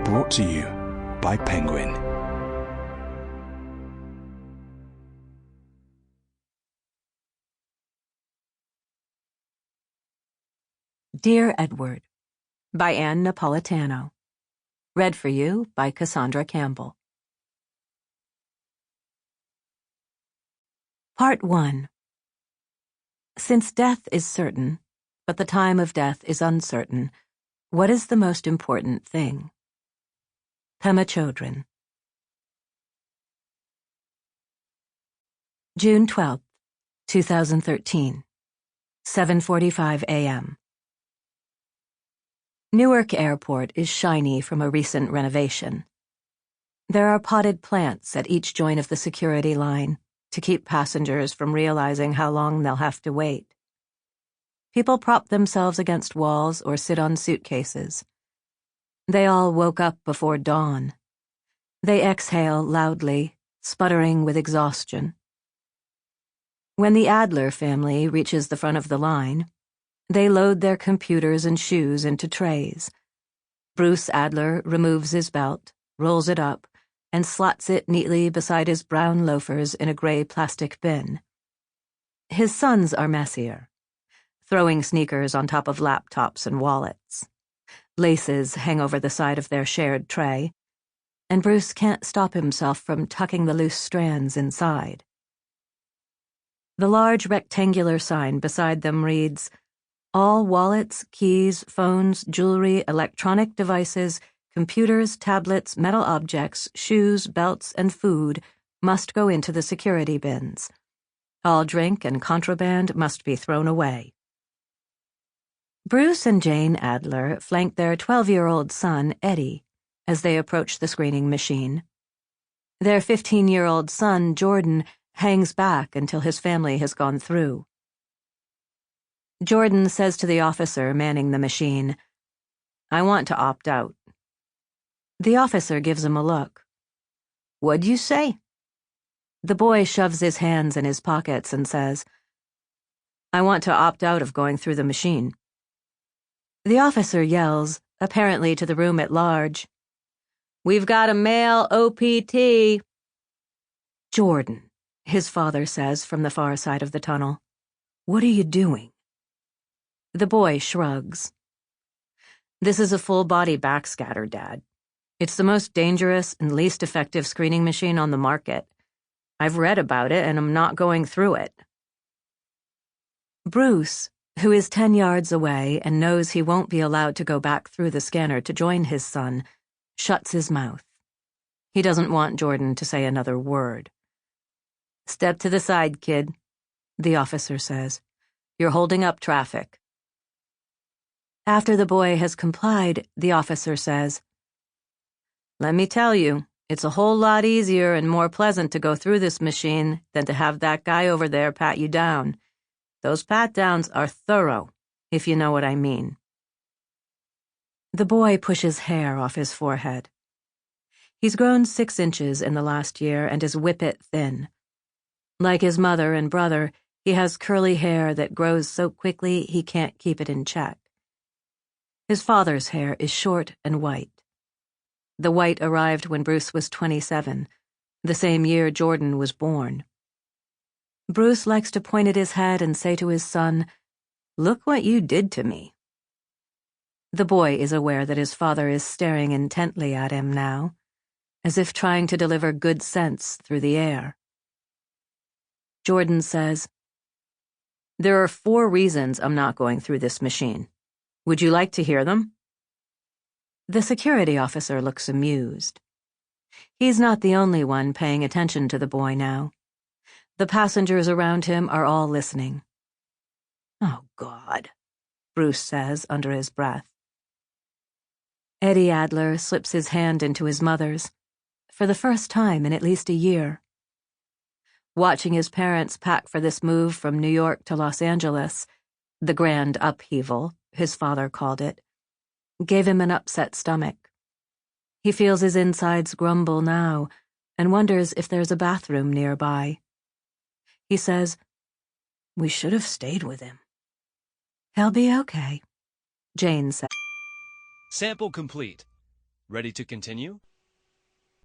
Brought to you by Penguin. Dear Edward, by Napolitano. Read for you by Cassandra Campbell. Part 1. Since death is certain, but the time of death is uncertain, what is the most important thing? Pema Chodron. June 12, 2013, 7:45 a.m. Newark Airport is shiny from a recent renovation. There are potted plants at each joint of the security line to keep passengers from realizing how long they'll have to wait. People prop themselves against walls or sit on suitcases. They all woke up before dawn. They exhale loudly, sputtering with exhaustion. When the Adler family reaches the front of the line, they load their computers and shoes into trays. Bruce Adler removes his belt, rolls it up, and slots it neatly beside his brown loafers in a gray plastic bin. His sons are messier, throwing sneakers on top of laptops and wallets. Laces hang over the side of their shared tray, and Bruce can't stop himself from tucking the loose strands inside. The large rectangular sign beside them reads, "All wallets, keys, phones, jewelry, electronic devices, computers, tablets, metal objects, shoes, belts, and food must go into the security bins. All drink and contraband must be thrown away." Bruce and Jane Adler flank their 12-year-old son, Eddie, as they approach the screening machine. Their 15-year-old son, Jordan, hangs back until his family has gone through. Jordan says to the officer manning the machine, "I want to opt out." The officer gives him a look. "What'd you say?" The boy shoves his hands in his pockets and says, "I want to opt out of going through the machine." The officer yells, apparently to the room at large, "We've got a male OPT." "Jordan," his father says from the far side of the tunnel, "what are you doing?" The boy shrugs. "This is a full-body backscatter, Dad. It's the most dangerous and least effective screening machine on the market. I've read about it and I'm not going through it." Bruce, who is 10 yards away and knows he won't be allowed to go back through the scanner to join his son, shuts his mouth. He doesn't want Jordan to say another word. "Step to the side, kid," the officer says. "You're holding up traffic." After the boy has complied, the officer says, "Let me tell you, it's a whole lot easier and more pleasant to go through this machine than to have that guy over there pat you down. Those pat-downs are thorough, if you know what I mean." The boy pushes hair off his forehead. He's grown 6 inches in the last year and is whippet thin. Like his mother and brother, he has curly hair that grows so quickly he can't keep it in check. His father's hair is short and white. The white arrived when Bruce was 27, the same year Jordan was born. Bruce likes to point at his head and say to his son, "Look what you did to me." The boy is aware that his father is staring intently at him now, as if trying to deliver good sense through the air. Jordan says, "There are 4 reasons I'm not going through this machine. Would you like to hear them?" The security officer looks amused. He's not the only one paying attention to the boy now. The passengers around him are all listening. "Oh, God," Bruce says under his breath. Eddie Adler slips his hand into his mother's, for the first time in at least a year. Watching his parents pack for this move from New York to Los Angeles, the grand upheaval, his father called it, gave him an upset stomach. He feels his insides grumble now and wonders if there's a bathroom nearby. He says, "We should have stayed with him." "He'll be okay," Jane said. Sample complete. Ready to continue?